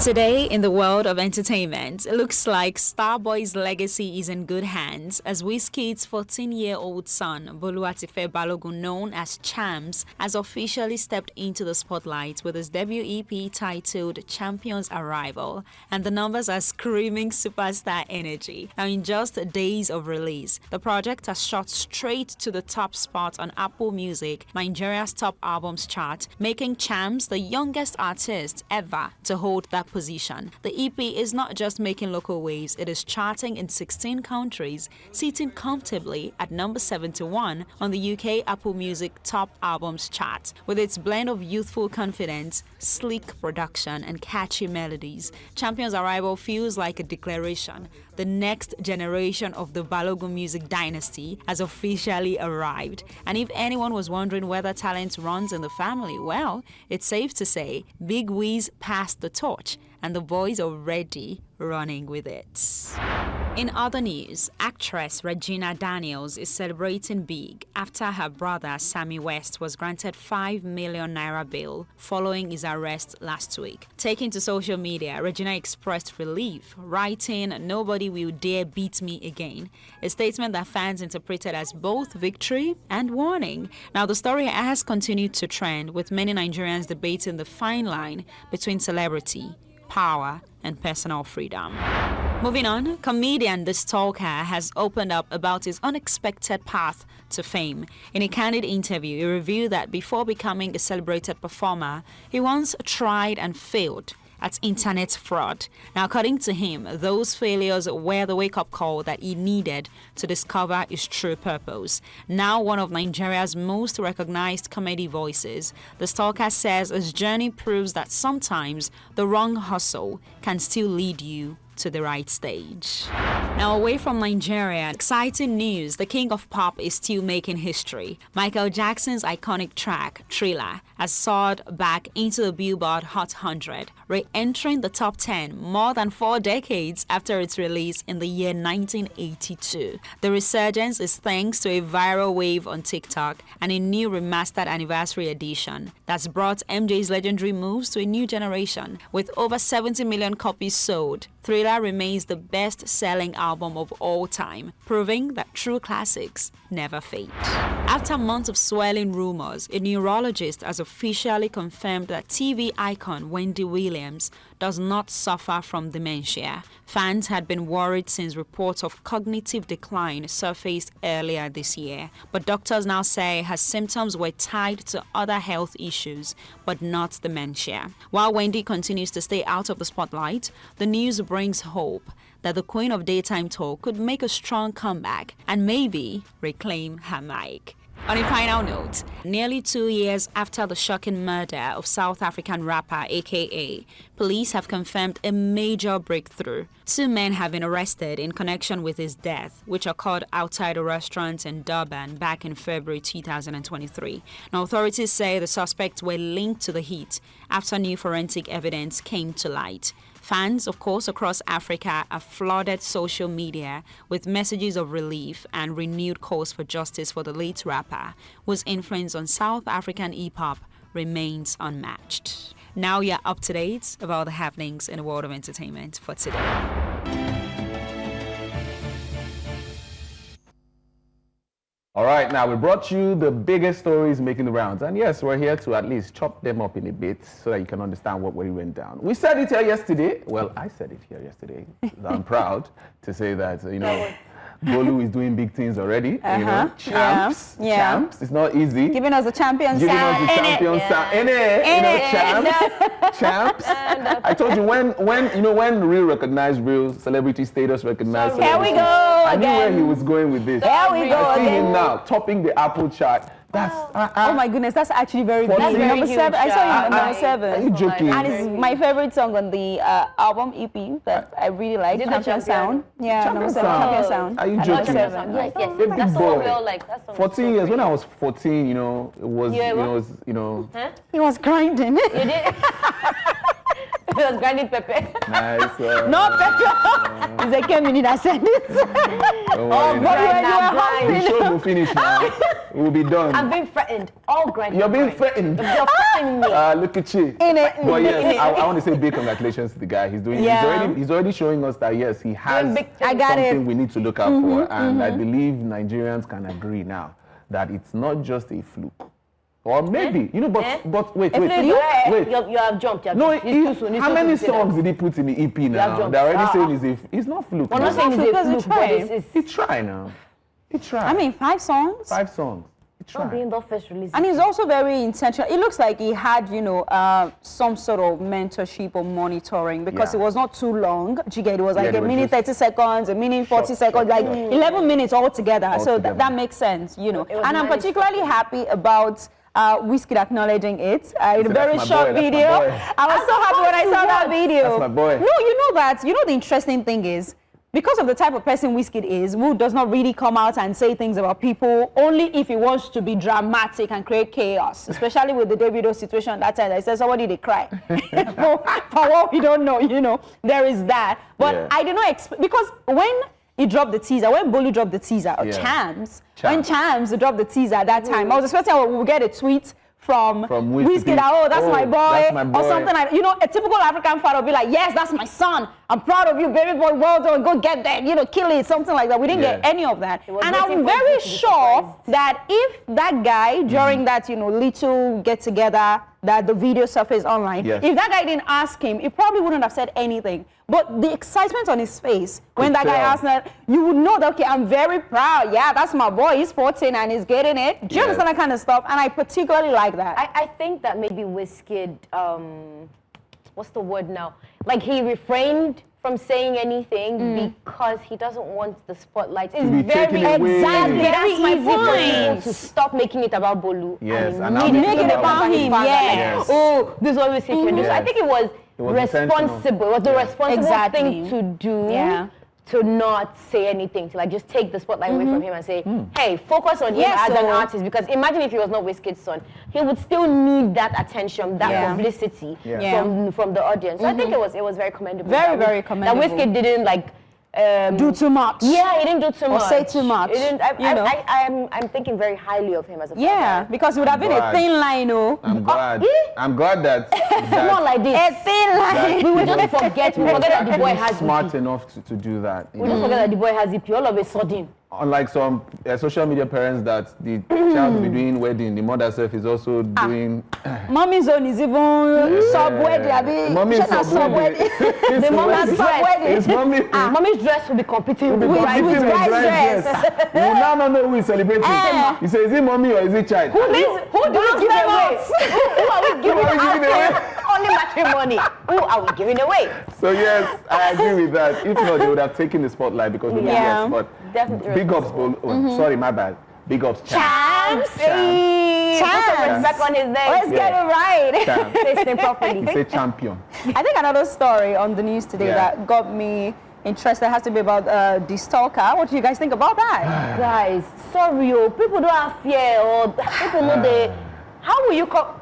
Today, in the world of entertainment, it looks like Starboy's legacy is in good hands as Wizkid's 14-year-old son, Boluwatife Balogun, known as Chams, has officially stepped into the spotlight with his debut EP titled Champion's Arrival, and the numbers are screaming superstar energy. Now, in just days of release, the project has shot straight to the top spot on Apple Music, Nigeria's top albums chart, making Chams the youngest artist ever to hold that position. The EP is not just making local waves, it is charting in 16 countries, sitting comfortably at number 71 on the UK Apple Music Top Albums chart. With its blend of youthful confidence, sleek production, and catchy melodies, Champion's Arrival feels like a declaration. The next generation of the Balogun music dynasty has officially arrived. And if anyone was wondering whether talent runs in the family, well, it's safe to say Big Wiz passed the torch and the boys are already running with it. In other news, actress Regina Daniels is celebrating big after her brother Sammy West was granted ₦5 million bail following his arrest last week. Taking to social media, Regina expressed relief, writing, "Nobody will dare beat me again," a statement that fans interpreted as both victory and warning. Now, the story has continued to trend, with many Nigerians debating the fine line between celebrity, power, and personal freedom. Moving on, comedian The Stalker has opened up about his unexpected path to fame. In a candid interview, he revealed that before becoming a celebrated performer, he once tried and failed at internet fraud. Now, according to him, those failures were the wake-up call that he needed to discover his true purpose. Now one of Nigeria's most recognized comedy voices, The Stalker says his journey proves that sometimes the wrong hustle can still lead you to the right stage. Now, away from Nigeria, exciting news: the king of pop is still making history. Michael Jackson's iconic track, Thriller, has soared back into the Billboard Hot 100, re-entering the top 10 more than 4 decades after its release in the year 1982. The resurgence is thanks to a viral wave on TikTok and a new remastered anniversary edition that's brought MJ's legendary moves to a new generation. With over 70 million copies sold, Thriller remains the best-selling album of all time, proving that true classics never fade. After months of swirling rumors, a neurologist has officially confirmed that TV icon Wendy Williams does not suffer from dementia. Fans had been worried since reports of cognitive decline surfaced earlier this year, but doctors now say her symptoms were tied to other health issues, but not dementia. While Wendy continues to stay out of the spotlight, the news brings hope that the queen of daytime talk could make a strong comeback and maybe reclaim her mic. On a final note, nearly 2 years after the shocking murder of South African rapper AKA, police have confirmed a major breakthrough. 2 men have been arrested in connection with his death, which occurred outside a restaurant in Durban back in February 2023. Now, authorities say the suspects were linked to the hit after new forensic evidence came to light. Fans, of course, across Africa have flooded social media with messages of relief and renewed calls for justice for the late rapper, whose influence on South African hip-hop remains unmatched. Now you're up to date about the happenings in the world of entertainment for today. All right, now we brought you the biggest stories making the rounds. And yes, we're here to at least chop them up in a bit so that you can understand what really went down. We said it here yesterday. Well, I said it here yesterday. I'm proud to say that, Bolu is doing big things already. Champs. Champs. It's not easy. Giving us the champion sound. Champs. I told you when real recognized real, celebrity status recognized Here we go. I knew where he was going with this. Here we go. I see him now topping the Apple chart. That's oh my goodness, that's actually very big. That's Number 7. I saw him at number 7. Are you joking? And it's my favorite song on the album EP that I really like. Champion Sound. Yeah, number 7. Champion Sound. Are you joking? Yes, that's the one we all like. 14 years. When I was 14, it was, Huh? He was grinding. You did? He was grinding pepper. Nice. No pepper. It's like a minute I said it. Oh, but you are The show will finish now. We'll be done. I'm being threatened. All granny. You're being threatened. You're threatening me. Look at you. it. But yes, I want to say big congratulations to the guy. He's doing. He's already showing us that yes, he has something we need to look out for, and I believe Nigerians can agree now that it's not just a fluke. Or maybe, but wait. You have jumped. No, it's too soon. How many songs did he put in the EP now? They're already saying it's not fluke. We're not saying it's a fluke, but he tried now. He tried. I mean, 5 songs? 5 songs. He tried. Not being the first release. And he's also very intentional. It looks like he had, some sort of mentorship or monitoring because it was not too long. It was like a minute 30 seconds, a minute 40 seconds, like 11 minutes altogether. So that makes sense, And I'm particularly happy about Wizkid acknowledging it in a very short video. I was so happy when I saw that video. That's my boy. No, the interesting thing is, because of the type of person Wizkid is, who does not really come out and say things about people, only if he wants to be dramatic and create chaos, especially with the Davido situation that time. I said somebody they cry. For what we don't know, there is that. But I did not expect, because when he dropped the teaser, when Bolu dropped the teaser, or Chams, when Chams dropped the teaser at that time, I was expecting we would get a tweet from Wizkid, that's my boy, or something like that. A typical African father will be like, yes, that's my son. I'm proud of you, baby boy, well done, go get that, kill it, something like that. We didn't get any of that. And I'm very sure that if that guy, during that, little get-together, that the video surfaced online, if that guy didn't ask him, he probably wouldn't have said anything. But the excitement on his face, when that guy asked that, you would know that, okay, I'm very proud. Yeah, that's my boy. He's 14 and he's getting it. Do you understand that kind of stuff? And I particularly like that. I think that maybe Wizkid, what's the word now? Like he refrained from saying anything because he doesn't want the spotlight. It's very exactly that's my point. To stop making it about Bolu. Yes, and now make it about him. Yes. Oh, this is what Wizkid can do. So I think it was responsible. It was the responsible thing to do. Yeah. To not say anything, to just take the spotlight away from him and say, hey, focus on him as an artist. Because imagine if he was not Wizkid's son, he would still need that attention, that publicity from the audience. So I think it was very commendable. Very commendable. That Wizkid didn't do too much. Yeah, he didn't do too much. Or say too much. He didn't, I'm thinking very highly of him as a father. Yeah, because it would have been a thin line, I'm glad. I'm glad that it's not like this. A thin line. We will just forget that the boy has smart enough to do that. We just forget that the boy has EP all of a sudden. Unlike some social media parents that the child will be doing wedding, the mother herself is also doing. Mommy's own is even sub-wedding. Mommy's sub-wedding. The mommy's dress. Mommy's dress will be competing with bride's dress. We will now not know who is celebrating. He says, is it mommy or is it child? Who do we give away? Who are we giving away? Only matrimony. Who are we giving away? So yes, I agree with that. If not, they would have taken the spotlight because we yes, but definitely big ups. Sorry, my bad. Big ups, Chams. Put some respect on his name. Let's get it right. Say his name properly. Say champion. I think another story on the news today that got me interested has to be about the stalker. What do you guys think about that? Guys, sorry, people don't have fear or people know they. How will you call?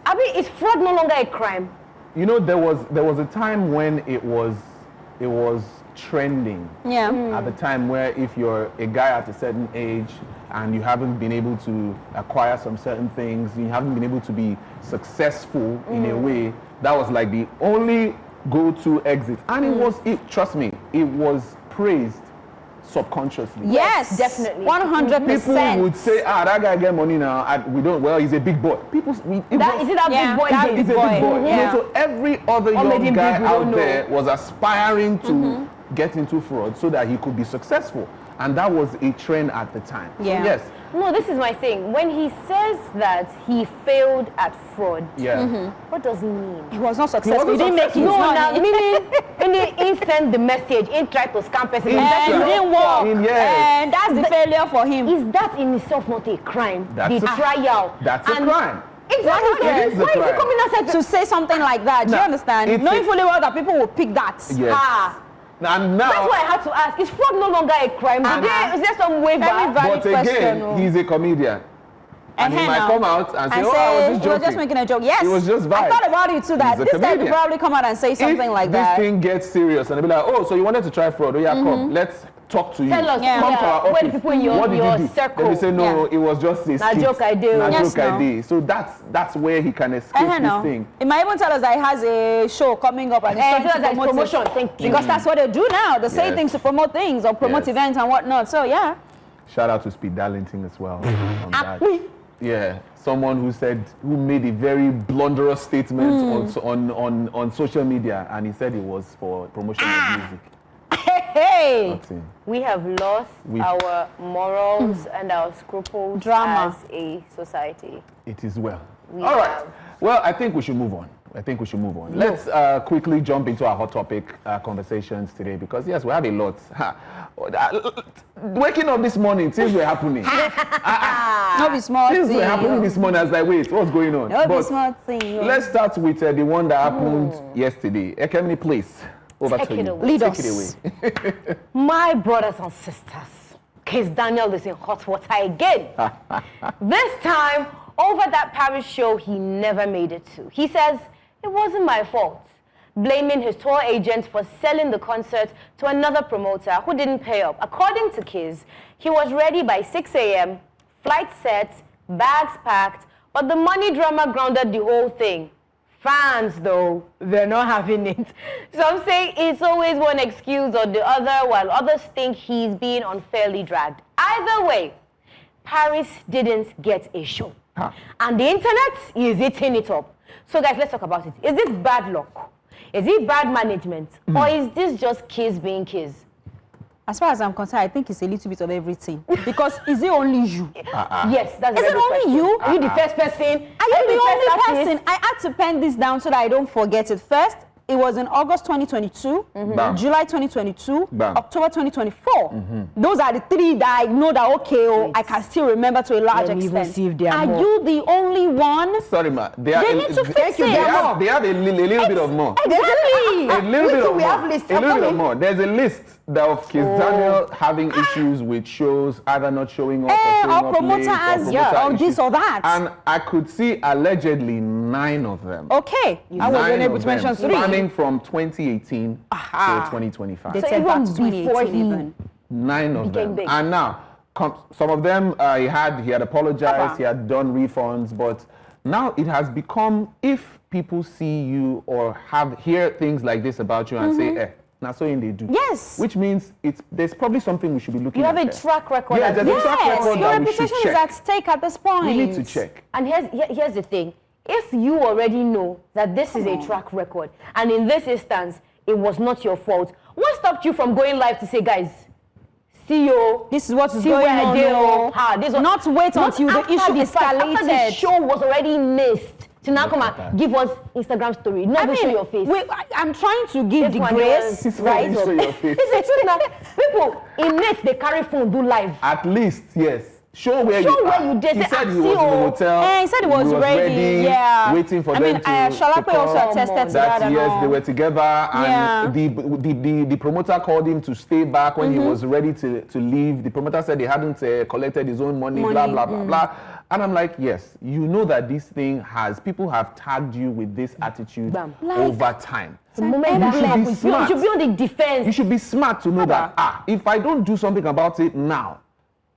I mean, is fraud no longer a crime? You know, there was a time when it was trending. Yeah. At the time where if you're a guy at a certain age and you haven't been able to acquire some certain things, you haven't been able to be successful in a way, that was like the only go-to exit. And trust me, it was praised subconsciously. Yes, definitely. 100%. People would say, that guy get money now. He's a big boy. Is it that big boy? That he's big a big boy. Yeah. So every other young guy out there was aspiring to get into fraud so that he could be successful. And that was a trend at the time. Yeah. So yes. No, this is my thing. When he says that he failed at fraud, what does he mean? He was not successful. He didn't make his money. Meaning he sent the message, he tried to scam person. And it didn't work. Yes. And that's the failure for him. Is that in itself not a crime? That's the trial. That's a crime. Exactly. It is a Why is he crime. coming outside to say something like that? Do you understand? Knowing fully well that people will pick that. Yes. And now, that's why I had to ask, is fraud no longer a crime? Is there some waiver? But again, he's a comedian. And he might come out and say, I was just joking. He was just making a joke. Yes. It was just vibes. I thought about it too, that this guy could probably come out and say something like that. If this thing gets serious and they'll be like, so you wanted to try fraud, come, let's talk to you. Tell us, come to our office. Where the people in your circle. Then they say, no, it was just a skit. joke I did. Yes, joke I did. So that's where he can escape this thing. He might even tell us that he has a show coming up and he's trying to promote promotion. Thank you. Because that's what they do now. They say things to promote things or promote events and whatnot. So yeah. Shout out to Speed Darlington as well on that. Yeah, someone who made a very blunderous statement on social media, and he said it was for promotion of music. Hey, we have lost our morals and our scruples as a society. It is well. All right. Well, I think we should move on. Let's quickly jump into our hot topic conversations today because, yes, we have a lot. Waking up this morning, things were happening. Not be smart. Things were happening this morning. I was like, wait, what's going on? Not be smart thing. Let's start with the one that happened yesterday. Ekemini, please. Over to you. Lead us. Take it away. My brothers and sisters, Case Daniel is in hot water again. This time, over that Paris show he never made it to. He says, it wasn't my fault, blaming his tour agent for selling the concert to another promoter who didn't pay up. According to Kiz, he was ready by 6 a.m., flight set, bags packed, but the money drama grounded the whole thing. Fans, though, they're not having it. Some say it's always one excuse or the other, while others think he's being unfairly dragged. Either way, Paris didn't get a show. And the internet is eating it up. So guys, let's talk about it. Is this bad luck? Is it bad management? Or is this just Kiz being Kiz? As far as I'm concerned, I think it's a little bit of everything. Because is it only you? Yes, that's Is it only you? Are you the first person? Are you the only person? I had to pen this down so that I don't forget it. First, it was in August 2022, July 2022, October 2024. Those are the three that I know that, okay, I can still remember to a large extent. Are you the only one? Sorry, ma. They need to fix it. They have a little bit of more. Exactly. A little bit of more. There's a list of Kiz Daniel having issues with shows, either not showing up or promoters, or this or that. And I could see allegedly 9 of them. Okay. I was unable to mention 3. Spanning from 2018 to 2025. They said back to 2018 even. 9 of them. Big. And now, some of them, he had apologized, he had done refunds, but now it has become, if people see you or hear things like this about you and say, now so they do. Yes. Which means there's probably something we should be looking at. You have a track record. Yeah, there's a track record your that we should reputation check. is at stake at this point. We need to check. And here's the thing. If you already know that this is a track record, and in this instance, it was not your fault, what stopped you from going live to say, guys, see you. This is what is going on. Not wait until the issue escalated. After the show was already missed. To now come and give us Instagram story, not show your face. I'm trying to give the grace, right? Show your face. It's the truth now. People in net, they carry phone, do live. At least, yes. Show where you did. He said he was in the hotel. He said he was ready. Yeah. Waiting for them to Shalape also attested to that. Yes, they were together, and the promoter called him to stay back when he was ready to leave. The promoter said he hadn't collected his own money. Blah blah blah blah. And I'm like, yes, you know that this thing people have tagged you with this attitude over time. The moment that happens, you should be on the defense. You should be smart to know that, if I don't do something about it now,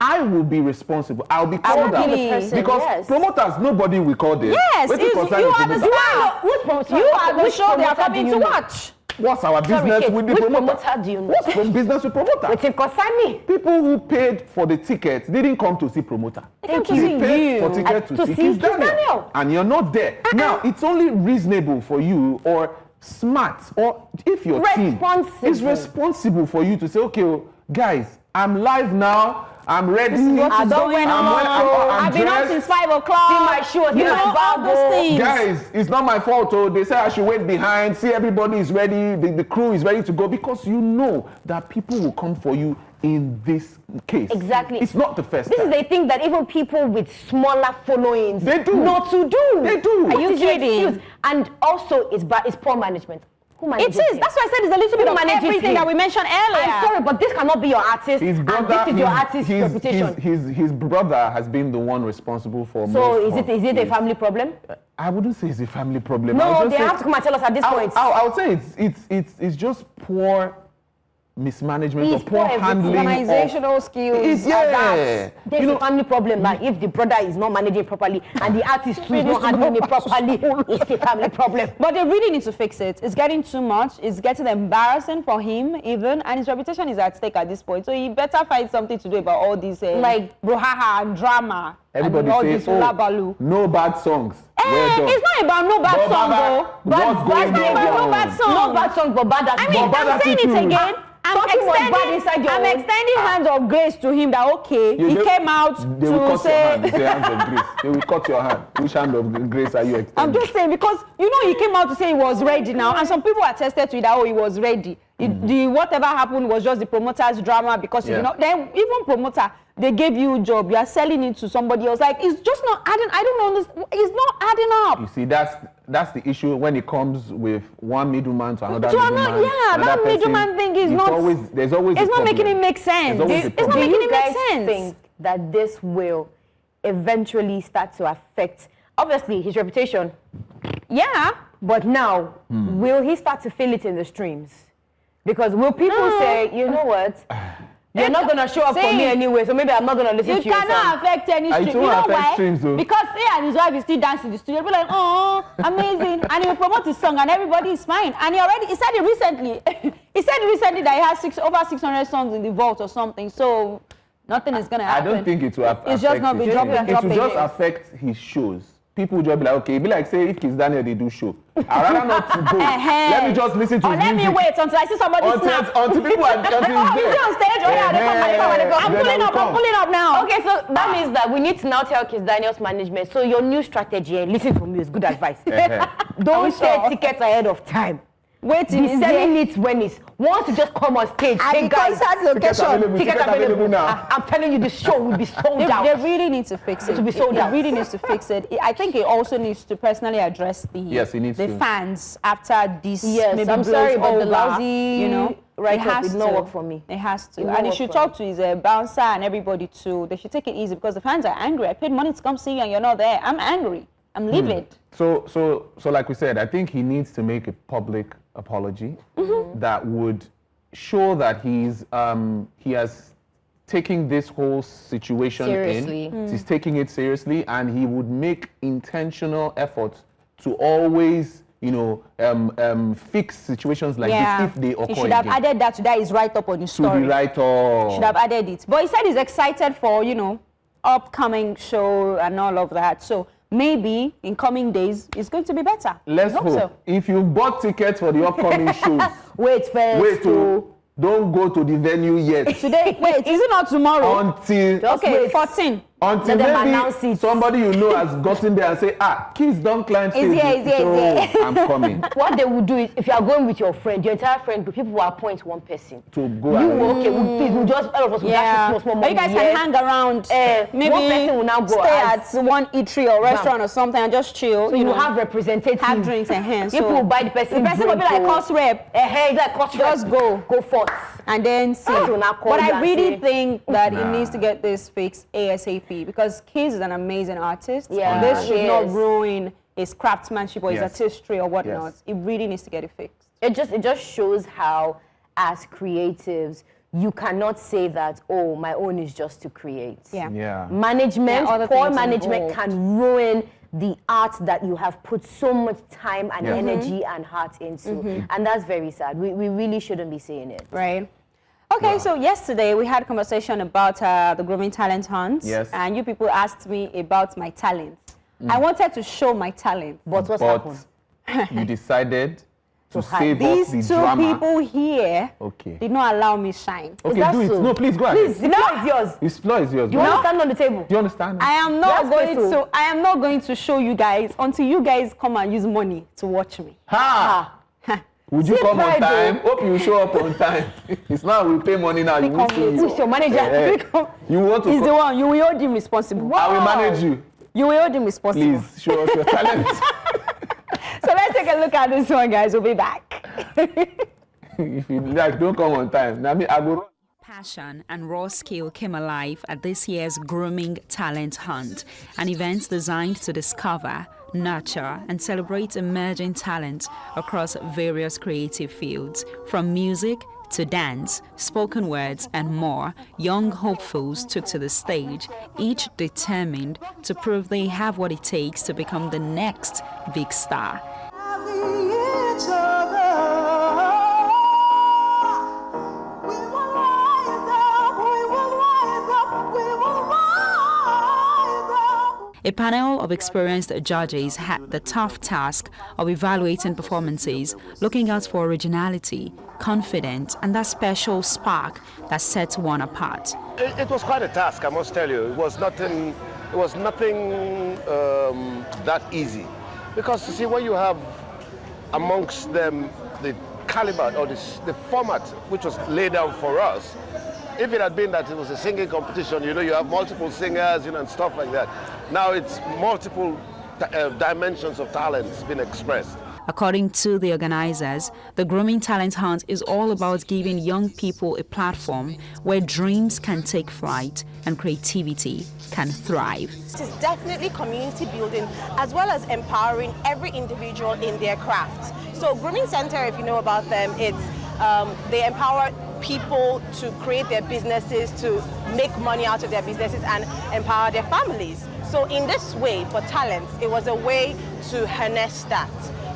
I will be responsible. I'll be called out. Because promoters, nobody will call them. Yes, you are the star. You are the show they are coming to watch. What's our business with the promoter? Do you know? What's business with promoter? With him concern me. People who paid for the tickets didn't come to see promoter. They came to see you. Paid for tickets to see Kiz Daniel. And you're not there. Now, it's only reasonable for you or smart, or if your team is responsible for you to say, okay, guys, I'm live now. I'm ready. I've been up since 5 o'clock. See my show. All those things. Guys, it's not my fault. They say I should wait behind. See, everybody is ready. The crew is ready to go, because you know that people will come for you in this case. Exactly. It's not the first time. This is a thing that even people with smaller followings not to do. They do. Are you kidding? And also, it's poor management. It is. That's why I said it's a little bit of everything that we mentioned earlier. I'm sorry, but this cannot be your artist. His brother, and this is your artist's reputation. His brother has been the one responsible for. So is it a family problem? I wouldn't say it's a family problem. No, they have to come and tell us at this point. I would say it's just poor mismanagement or poor handling. Organizational skills. Yeah. There's a family problem. Like if the brother is not managing properly and the artist too is not handling it properly, it's a family problem. But they really need to fix it. It's getting too much. It's getting embarrassing for him even, and his reputation is at stake at this point. So he better find something to do about all these like brouhaha and drama. Everybody and all says, this no bad songs. It's not about no bad song though. What's going on? No bad song. No bad song, but bad attitude. I'm saying it again. I'm extending hands of grace to him that he came out to say. Hands of grace. They will cut your hand. Which hand of grace are you extending? I'm just saying because he came out to say he was ready now, and some people attested to it that he was ready. The whatever happened was just the promoter's drama because then even promoter, they gave you a job, you are selling it to somebody else. Like it's just not adding. I don't understand. It's not adding up. You see, that's the issue when it comes with one middleman to another middleman. That middleman thing is not. There's always. It's not making it make sense. It's not making it make sense. Think that this will eventually start to affect, obviously, his reputation. Yeah. But now, will he start to feel it in the streams? Because will people say, you know what? You're not going to show up for me anyway, so maybe I'm not going to listen to you. You cannot affect any stream. You know why? Because he and his wife is still dancing in the studio. They'll be like, oh, amazing. And he will promote his song and everybody is fine. And he said it recently. He said recently that he has over 600 songs in the vault or something. So nothing is going to happen. I don't think it will affect. It's just not be dropping and dropping. It will just affect his shows. People will just be like, okay, be like, say, if Kiss Daniel, they do show. I'd rather not to go. Let me just listen to his music. Let me wait until I see somebody snap. Until people are until he's on stage. I'm pulling up now. Okay, so that means that we need to now tell Kiss Daniel's management, so your new strategy, listen to me, is good advice. Don't sell tickets ahead of time. Waiting. Be selling it when it's once you just come on stage. Hey guys, tickets available now. I'm telling you, the show will be sold out. They really need to fix it. It will be sold out. It really needs to fix it. I think it also needs to personally address the fans after this. Yes, maybe I'm sorry, but the lousy, it has not work for me. It has to, and he should talk to his bouncer and everybody too. They should take it easy because the fans are angry. I paid money to come see you and you're not there. I'm angry. I'm livid. So like we said, I think he needs to make a public apology that would show that he has taken this whole situation seriously. He's taking it seriously, and he would make intentional efforts to always, fix situations like this if they occur again. He should have added that to that is right up on his story. To be right up. Should have added it. But he said he's excited for, upcoming show and all of that. So maybe in coming days it's going to be better. Let's hope. So. If you bought tickets for the upcoming shows, wait first. Don't go to the venue yet. Today, wait, is it not tomorrow? Until 14. Until maybe somebody has gotten there and say, Kids don't climb stage. I'm coming. What they would do is, if you are going with your friend, your entire friend group, people will appoint one person to go. We'll just all of us will small money. You guys can hang around. Maybe one person will now go stay at one eatery or restaurant or something and just chill. So you will have representatives, have drinks and hands. People will buy the person. The person will be like cost rep. Just go forth and then see. But I really think that it needs to get this fixed ASAP because Kiz is an amazing artist. Yeah, this should not ruin his craftsmanship or his artistry or whatnot. It really needs to get it fixed. It just shows how, as creatives, you cannot say that, oh, my own is just to create. Management, poor management can ruin the art that you have put so much time and energy and heart into. And that's very sad. We really shouldn't be saying it. Right. Okay, so yesterday we had a conversation about the Grooming Talent Hunt. Yes. And you people asked me about my talent. I wanted to show my talent. But what happened? You decided to save us the These two people here did not allow me shine. Okay, do it. So? No, please go ahead. Please, the floor is yours. This floor is yours. You want to stand on the table? Do you understand? I am not going to show you guys until you guys come and use money to watch me. Would you come on time? Hope you show up on time. It's now we pay money now. You will see you. Who's your manager? You want to? He's the one. You will hold him responsible. Wow. I will manage you. You will hold him responsible. Please show us your talent. So let's take a look at this one, guys. We'll be back. If you like, don't come on time. I mean, I will. Passion and raw skill came alive at this year's Grooming Talent Hunt, an event designed to discover, nurture, and celebrate emerging talent across various creative fields, from music to dance, spoken words, and more, young hopefuls took to the stage, each determined to prove they have what it takes to become the next big star. A panel of experienced judges had the tough task of evaluating performances, looking out for originality, confidence, and that special spark that sets one apart. It was quite a task, I must tell you. It was nothing that easy. Because you see, when you have amongst them the caliber or the format which was laid down for us, if it had been that it was a singing competition, you have multiple singers, and stuff like that. Now it's multiple dimensions of talents being expressed. According to the organizers, the Grooming Talent Hunt is all about giving young people a platform where dreams can take flight and creativity can thrive. It is definitely community building as well as empowering every individual in their craft. So Grooming Center, if you know about them, they empower people to create their businesses, to make money out of their businesses and empower their families. So in this way, for talents, it was a way to harness that.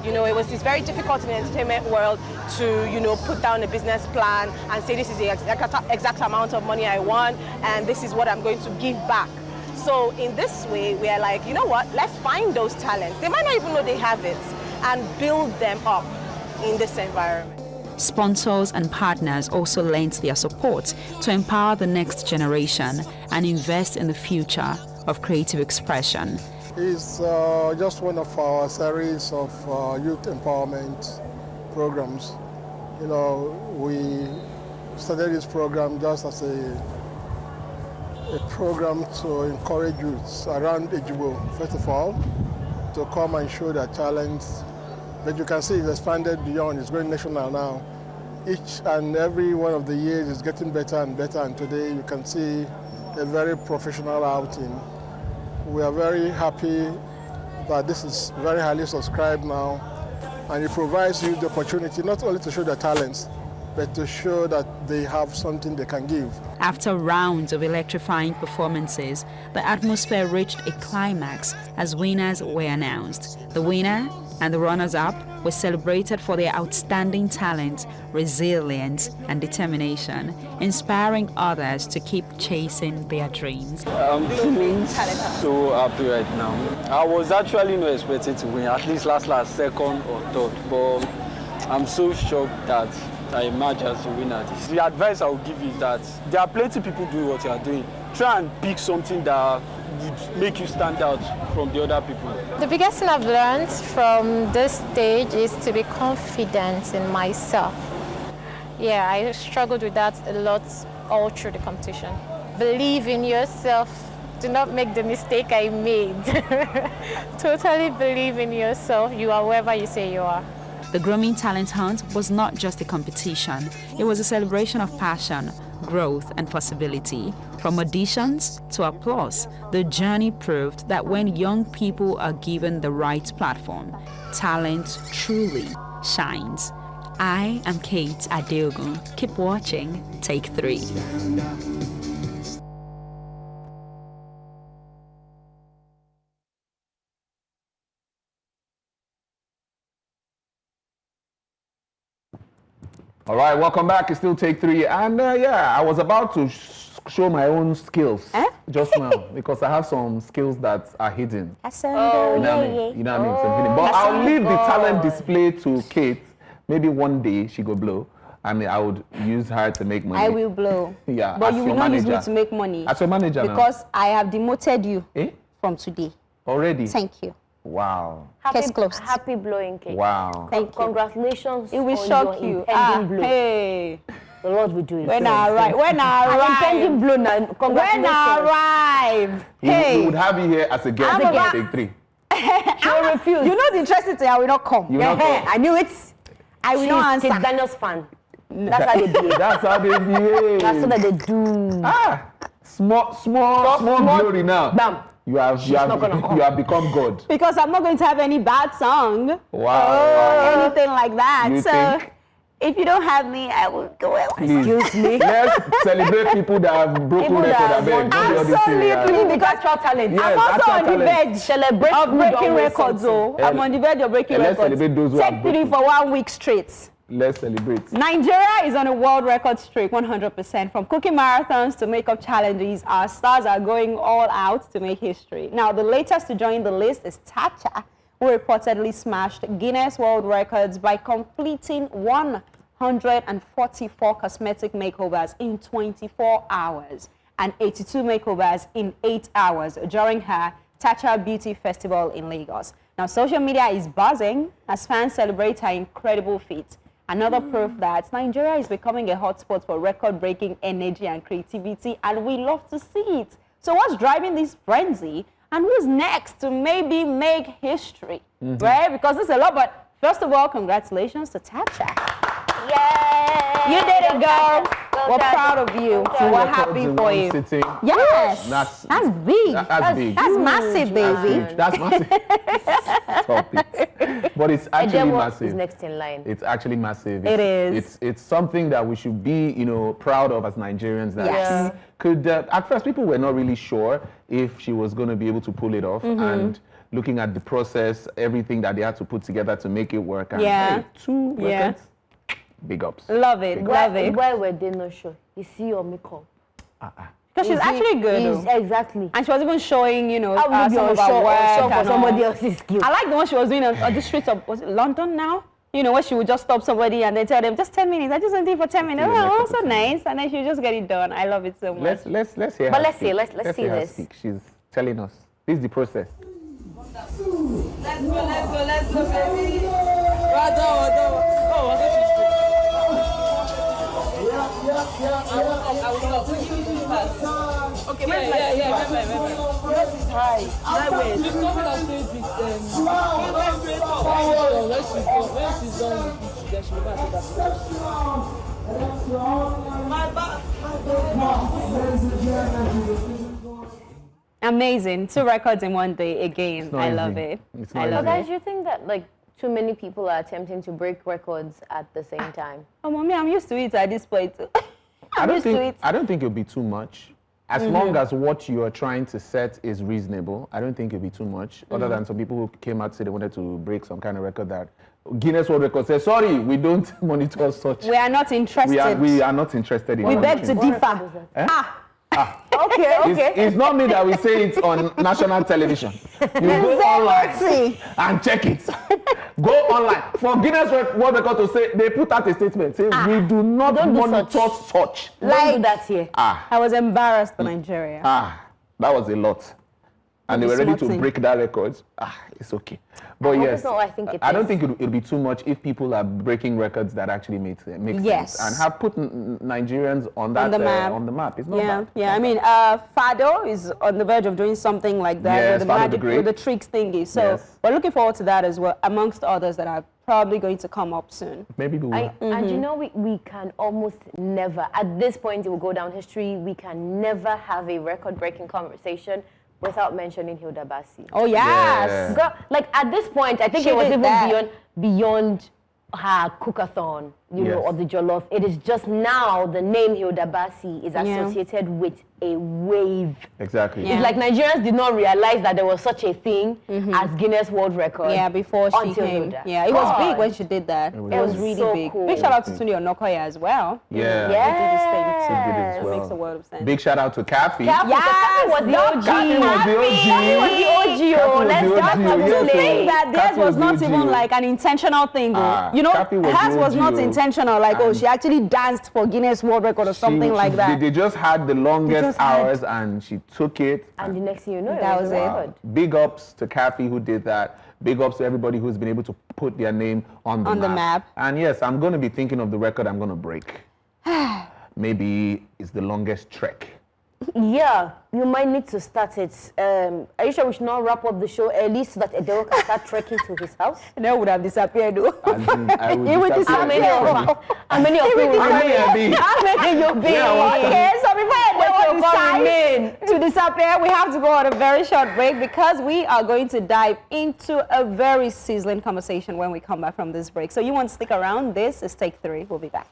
It's very difficult in the entertainment world to, put down a business plan and say this is the exact amount of money I want and this is what I'm going to give back. So in this way, we are like, you know what, let's find those talents. They might not even know they have it and build them up in this environment. Sponsors and partners also lent their support to empower the next generation and invest in the future of creative expression. It's just one of our series of youth empowerment programs. We started this program just as a program to encourage youths around Ejigbo, first of all, to come and show their talents. But you can see it's expanded beyond, it's going national now. Each and every one of the years is getting better and better, and today you can see a very professional outing. We are very happy that this is very highly subscribed now, and it provides you the opportunity not only to show their talents, but to show that they have something they can give. After rounds of electrifying performances, the atmosphere reached a climax as winners were announced. The winner and the runners-up were celebrated for their outstanding talent, resilience, and determination, inspiring others to keep chasing their dreams. I'm feeling so happy right now. I was actually not expecting to win, at least last second or third, but I'm so shocked that I emerged as a winner. The advice I would give is that there are plenty of people doing what you are doing. Try and pick something that would make you stand out from the other people. The biggest thing I've learned from this stage is to be confident in myself. Yeah, I struggled with that a lot all through the competition. Believe in yourself. Do not make the mistake I made. Totally believe in yourself. You are whoever you say you are. The Grooming Talent Hunt was not just a competition. It was a celebration of passion, growth, and possibility. From auditions to applause, the journey proved that when young people are given the right platform, talent truly shines. I am Kate Adeogun. Keep watching Take 3. All right, welcome back. It's still Take 3. And I was about to show my own skills just now because I have some skills that are hidden. You know what I mean? Some hidden. But I'll leave the talent display to Kate. Maybe one day she go blow. I mean, I would use her to make money. I will blow. Yeah, but you will not use me to make money. As your manager because now. I have demoted you from today. Already? Thank you. Wow. Case closed. Happy blowing, Kate. Wow. Thank you. Congratulations. It will shock you. Blow. Hey. The Lord will do it. When I arrive. Impending blow now. Congratulations. When I arrive. We would have you here as a guest on Take 3. She will refuse. You know the interesting thing, I will not come. You will not come. I knew it. I will not answer. She's Daniel's fan. That's how they behave. That's how they behave. That's what they do. Small glory now. Bam. You have become God. Because I'm not going to have any bad song. Wow. Or anything like that. You think? If you don't have me, I will go away. Excuse me. Let's celebrate people that have broken People that record. Absolutely, because actual talent. Yes, I'm also on the talent. verge Celebrate of who breaking don't win records. something. I'm on the verge of breaking Let's records. celebrate those who Take have 3 broken. for 1 week straight. Let's celebrate. Nigeria is on a world record streak, 100%. From cooking marathons to makeup challenges, our stars are going all out to make history. Now, the latest to join the list is Tacha, who reportedly smashed Guinness World Records by completing 144 cosmetic makeovers in 24 hours and 82 makeovers in 8 hours during her Tacha Beauty Festival in Lagos. Now, social media is buzzing as fans celebrate her incredible feat. Another proof that Nigeria is becoming a hotspot for record-breaking energy and creativity, and we love to see it. So what's driving this frenzy, and who's next to maybe make history, right? Because there's a lot, but first of all, congratulations to Tacha. Yay! You did it, girl. We're proud of you. We're happy for you. Sitting. Yes, That's big. That's big. That's massive, baby. That's massive. Stop it. But it's actually massive. Is next in line. It's actually massive. It is. It's something that we should be, proud of as Nigerians. That Yes. she could. At first, people were not really sure if she was going to be able to pull it off, and looking at the process, everything that they had to put together to make it work. And hey, 2 records. Big ups. Love it. Love it. Why were they not sure? You see your makeup. Because she's actually good. Exactly. And she was even showing, How would some you of show her work for and somebody all. else's skill? I like the one she was doing on the streets of, was it London now? Where she would just stop somebody and then tell them, just 10 minutes. I just want it for 10 minutes. Oh, so nice. And then she would just get it done. I love it so much. Let's hear. But her let's see. speak. Let's see hear her this. speak. She's telling us. This is the process. Let's go, baby. Well done. Oh, I think she's good. I will stop. Okay, yeah. Yours is high. My way. She's coming on stage with when she's done, then she'll go and take that. Amazing. 2 records in 1 day again. I love it. I love But it. guys, you think that too many people are attempting to break records at the same time? Oh, mommy, I'm used to it at this point. I don't think it'll be too much. As long as what you are trying to set is reasonable, I don't think it'll be too much. Other than some people who came out to say they wanted to break some kind of record that Guinness World Record says, sorry, we don't monitor such. We are not interested. We are not interested in We beg to monitoring. differ. Okay. It's not me that will say it on national television. You go online and check it. Go online. For Guinness World Record to say, they put out a statement saying, we do not monitor such. Don't do that here. I was embarrassed for Nigeria. That was a lot. And they were ready to break that record. It's okay. But yes, I don't think it'll be too much if people are breaking records that actually make sense and have put Nigerians on the map. It's not bad. Yeah. I mean, Fado is on the verge of doing something like that with the tricks thingy. So we're looking forward to that as well, amongst others that are probably going to come up soon. Maybe we will. And we can almost never, at this point it will go down history, we can never have a record-breaking conversation without mentioning Hilda Bassi. Oh, yes. Girl, at this point, I think it was even beyond her cookathon, or the jollof. It is just now the name Hilda Bassi is associated with a wave. Exactly. It's like Nigerians did not realize that there was such a thing as Guinness World Record. Yeah, before she came. Hilda. Yeah, it was big when she did that. It was really so big. cool. Big shout out to Tunde Onokoya as well. Yeah. He did his thing too. He did it as well. Makes a world of sense. Big shout out to Kathy. Kathy was the OG. Kathy was the OG. To think that theirs was not even like an intentional thing. Hers was not intentional. Like, she actually danced for Guinness World Record or something like that. They just had the longest hours and she took it. And the next thing you know, that was it. Big ups to Kathy who did that. Big ups to everybody who's been able to put their name on the map. And yes, I'm going to be thinking of the record I'm going to break. Maybe it's the longest trek. Yeah, you might need to start it. Are you sure we should not wrap up the show early so that Edeo can start trekking to his house? They would have disappeared though. How many of you will be? Okay, so before Edeo decides to disappear. We have to go on a very short break because we are going to dive into a very sizzling conversation when we come back from this break. So you want to stick around. This is Take 3. We'll be back.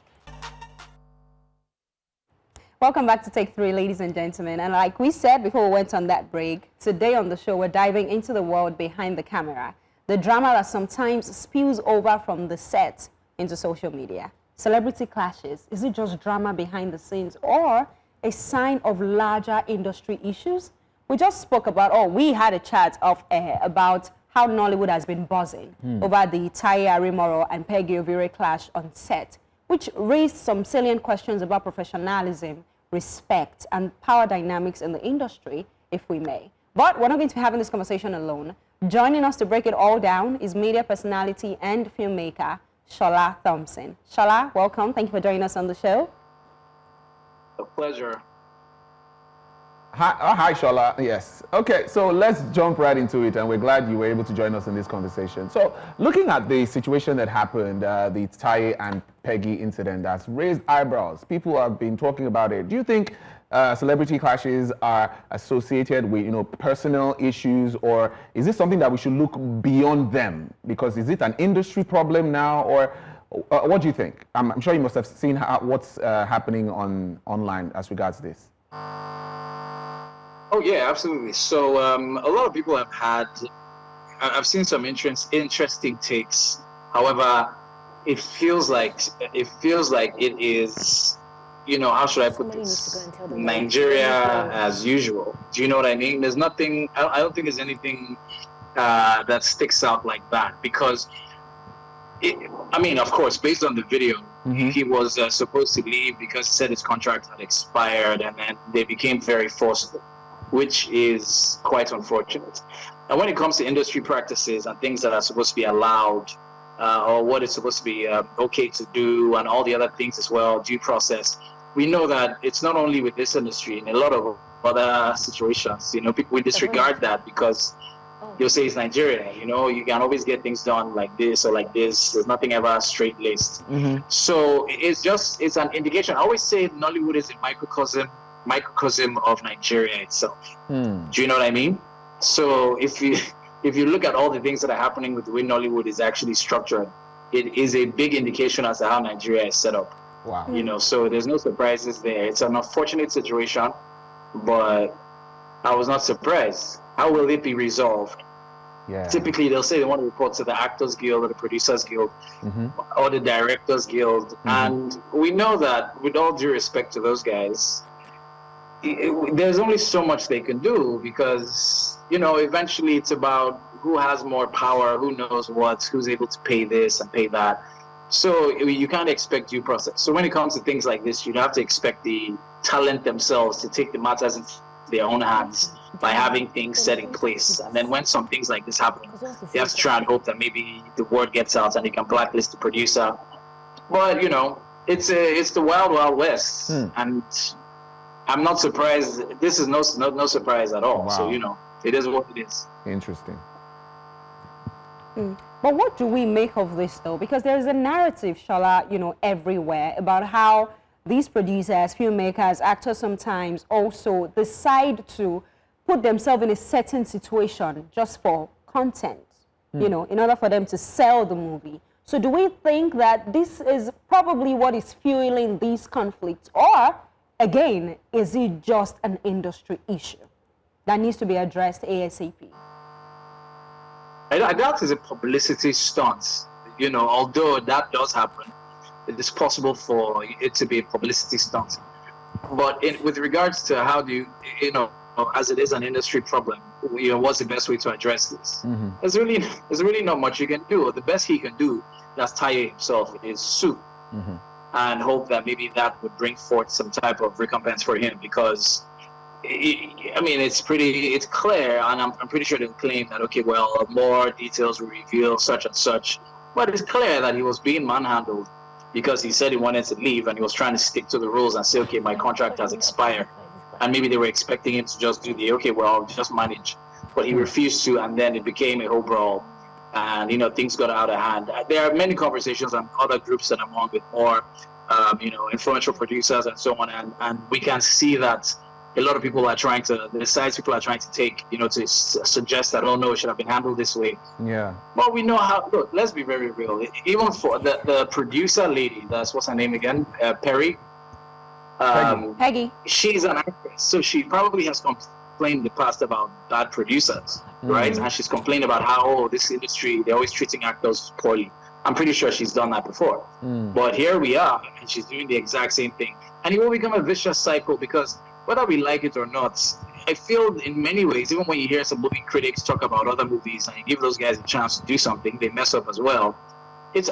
Welcome back to Take 3, ladies and gentlemen. And like we said before we went on that break, today on the show, we're diving into the world behind the camera. The drama that sometimes spills over from the set into social media. Celebrity clashes. Is it just drama behind the scenes or a sign of larger industry issues? We just spoke about, we had a chat off air about how Nollywood has been buzzing over the Tacha Arimoro and Peggy Ovire clash on set, which raised some salient questions about professionalism, respect, and power dynamics in the industry, if we may. But we're not going to be having this conversation alone. Joining us to break it all down is media personality and filmmaker, Shola Thompson. Shola, welcome. Thank you for joining us on the show. A pleasure. Hi, Shola. Yes. Okay, so let's jump right into it, and we're glad you were able to join us in this conversation. So, looking at the situation that happened, the Tacha and Peggy incident that's raised eyebrows. People have been talking about it. Do you think celebrity clashes are associated with, personal issues, or is this something that we should look beyond them? Because is it an industry problem now, or what do you think? I'm sure you must have seen what's happening online as regards this. Oh yeah, absolutely. So a lot of people I've seen some interesting takes. However, it feels like it is, how should I put this? Nigeria as usual. Do you know what I mean? There's nothing. I don't think there's anything that sticks out like that because. Of course, based on the video, he was supposed to leave because he said his contract had expired, and then they became very forceful, which is quite unfortunate. And when it comes to industry practices and things that are supposed to be allowed, or what is supposed to be okay to do, and all the other things as well, due process, we know that it's not only with this industry, in a lot of other situations, people disregard that because you'll say it's Nigeria, you can always get things done like this or like this. There's nothing ever straight-laced. So it's an indication. I always say Nollywood is a microcosm of Nigeria itself. Do you know what I mean? So if you look at all the things that are happening with the way Nollywood is actually structured, it is a big indication as to how Nigeria is set up. Wow. So there's no surprises there. It's an unfortunate situation, but I was not surprised. How will it be resolved? Yeah. Typically, they'll say they want to report to the Actors Guild or the Producers Guild or the Directors Guild. And we know that, with all due respect to those guys, there's only so much they can do because, eventually it's about who has more power, who knows what, who's able to pay this and pay that. So you can't expect due process. So when it comes to things like this, you'd have to expect the talent themselves to take the matters into their own hands by having things set in place. And then when some things like this happen, they have to try and hope that maybe the word gets out and they can blacklist the producer. But, it's the wild, wild west. And I'm not surprised. This is no surprise at all. Wow. So, it is what it is. Interesting. But what do we make of this, though? Because there's a narrative, Shola, everywhere about how these producers, filmmakers, actors sometimes also decide to put themselves in a certain situation just for content, in order for them to sell the movie. So do we think that this is probably what is fueling these conflicts? Or, again, is it just an industry issue that needs to be addressed ASAP? I doubt it's a publicity stunt, although that does happen. It is possible for it to be a publicity stunt. But with regards to how do you, as it is an industry problem, what's the best way to address this? There's really not much you can do. The best he can do, that's Tacha himself, is sue and hope that maybe that would bring forth some type of recompense for him because it's clear, and I'm pretty sure they'll claim that, okay, well, more details will reveal such and such. But it's clear that he was being manhandled because he said he wanted to leave and he was trying to stick to the rules and say, okay, my contract has expired. And maybe they were expecting him to just do I'll just manage. But he refused to, and then it became a whole brawl. And, things got out of hand. There are many conversations on other groups that I'm on with more, influential producers and so on. And we can see that a lot of people are trying to, the sides people are trying to take, to suggest that, oh no, it should have been handled this way. Yeah. Well, we know how, look, let's be very real. Even for the producer lady, what's her name again? Peggy. She's an actress, so she probably has complained in the past about bad producers, right? And she's complained about how this industry, they're always treating actors poorly. I'm pretty sure she's done that before. But here we are, and she's doing the exact same thing. And it will become a vicious cycle, because whether we like it or not, I feel in many ways, even when you hear some movie critics talk about other movies and you give those guys a chance to do something, they mess up as well. It's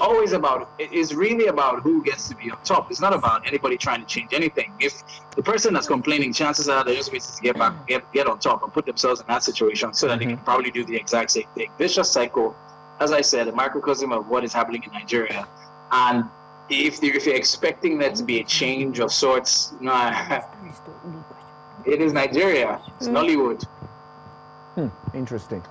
really about who gets to be on top. It's not about anybody trying to change anything. If the person that's complaining, chances are they're just waiting to get on top and put themselves in that situation so that they can probably do the exact same thing. Vicious cycle, as I said, a microcosm of what is happening in Nigeria. And if you're expecting there to be a change of sorts, it is Nigeria. It's Nollywood. Interesting.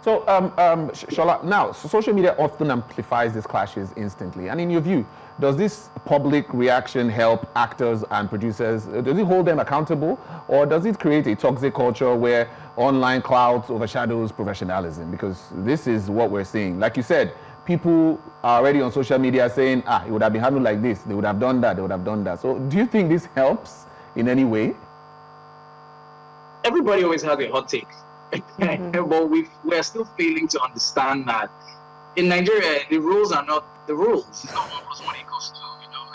So, Shola, now, social media often amplifies these clashes instantly. And in your view, does this public reaction help actors and producers? Does it hold them accountable? Or does it create a toxic culture where online clout overshadows professionalism? Because this is what we're seeing. Like you said, people are already on social media saying, it would have been handled like this. They would have done that. They would have done that. So do you think this helps in any way? Everybody always has a hot take. But we're still failing to understand that in Nigeria, the rules are not the rules. It's not one plus one equals two.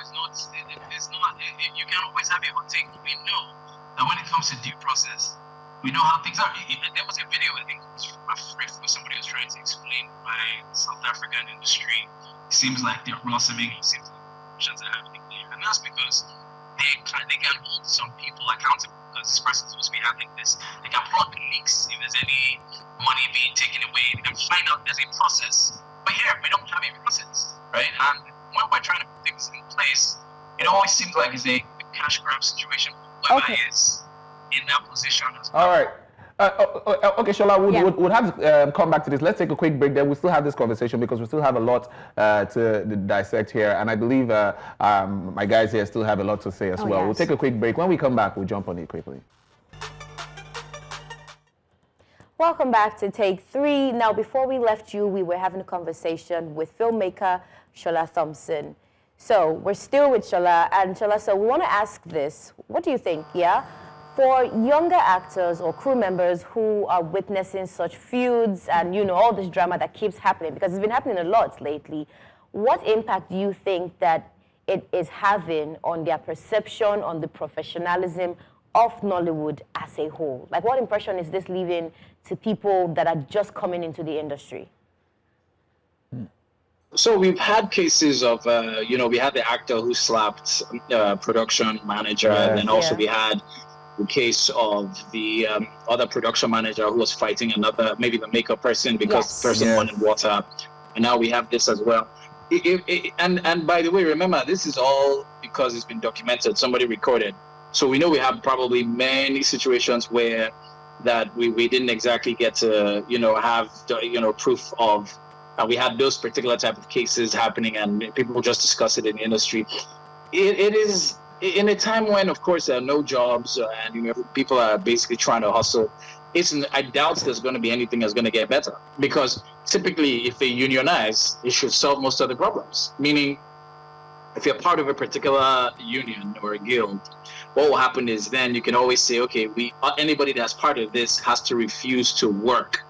It's not. You can't always have a hot take. We know that when it comes to due process, we know how things are. There was a video, I think, where somebody was trying to explain why South African industry seems like they're blossoming. It seems like options are happening there, and that's because they can hold some people accountable. Because this person's supposed to be handling this. They can plug the leaks if there's any money being taken away. They can find out there's a process. But here, we don't have a process, right? And when we're trying to put things in place, it always seems like it's a cash grab situation. Whoever is in that position as well. All right. Okay, Shola, we'll have to come back to this. Let's take a quick break there. We'll still have this conversation because we still have a lot to dissect here. And I believe my guys here still have a lot to say as well. Yes. We'll take a quick break. When we come back, we'll jump on it quickly. Welcome back to Take 3. Now, before we left you, we were having a conversation with filmmaker Shola Thompson. So we're still with Shola. And Shola, so we want to ask this. What do you think, for younger actors or crew members who are witnessing such feuds and, all this drama that keeps happening, because it's been happening a lot lately, what impact do you think that it is having on their perception, on the professionalism of Nollywood as a whole? Like, what impression is this leaving to people that are just coming into the industry? So we've had cases of, we had the actor who slapped production manager, and then also we had the case of the other production manager who was fighting another, maybe the makeup person because the person wanted water. And now we have this as well. And by the way, remember, this is all because it's been documented, somebody recorded. So we know we have probably many situations where that we didn't exactly get to, have, proof of. We had those particular type of cases happening and people just discuss it in the industry. It is in a time when, of course, there are no jobs and people are basically trying to hustle. I doubt there's going to be anything that's going to get better, because typically if they unionize, it should solve most of the problems. Meaning, if you're part of a particular union or a guild, what will happen is then you can always say, okay, anybody that's part of this has to refuse to work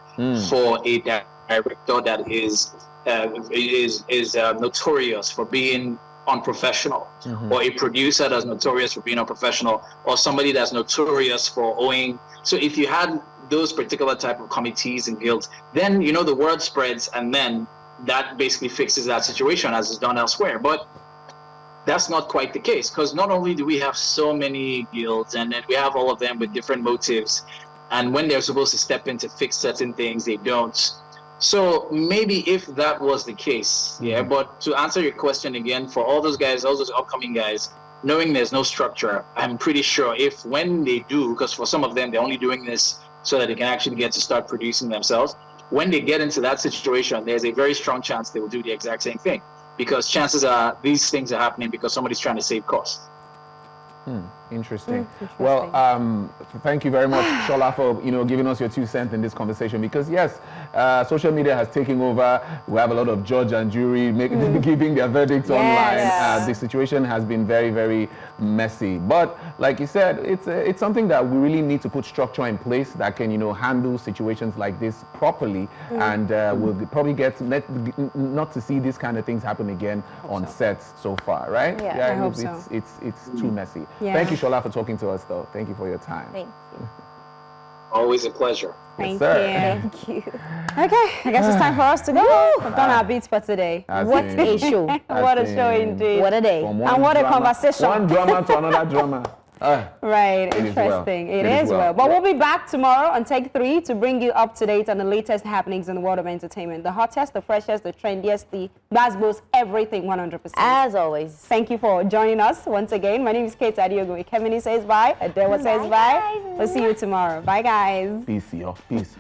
for a director that is notorious for being unprofessional, or a producer that's notorious for being unprofessional, or somebody that's notorious for owing. So if you had those particular type of committees and guilds, then the word spreads, and then that basically fixes that situation as is done elsewhere. But that's not quite the case, because not only do we have so many guilds, and then we have all of them with different motives, and when they're supposed to step in to fix certain things, they don't. So maybe if that was the case, but to answer your question again, for all those guys, all those upcoming guys, knowing there's no structure, I'm pretty sure when they do, because for some of them, they're only doing this so that they can actually get to start producing themselves. When they get into that situation, there's a very strong chance they will do the exact same thing, because chances are these things are happening because somebody's trying to save costs. Interesting. Well, thank you very much, Shola, for giving us your 2 cents in this conversation. Because yes, social media has taken over. We have a lot of judge and jury giving their verdicts online. The situation has been very, very messy. But like you said, it's something that we really need to put structure in place that can handle situations like this properly, and we'll probably get not to see these kind of things happen again on sets so far, right? Yeah, I hope so. It's too messy. Yeah. Thank you, Shola, for talking to us, though. Thank you for your time. Thank you. Always a pleasure. Thank Yes, you. Thank you. Okay, I guess it's time for us to go. We've done our beats for today. What a show. What a show indeed. What a day. From And what a conversation. One drama to another drama. Right, It is well. interesting. It It is is well. well. But we'll be back tomorrow on Take 3 to bring you up to date on the latest happenings in the world of entertainment. The hottest, the freshest, the trendiest, the basketballs, everything 100%. As always. Thank you for joining us once again. My name is Kate Adiogo. Kemini says bye. Adewa says bye. Guys. We'll see you tomorrow. Bye, guys. Peace, yo. Peace.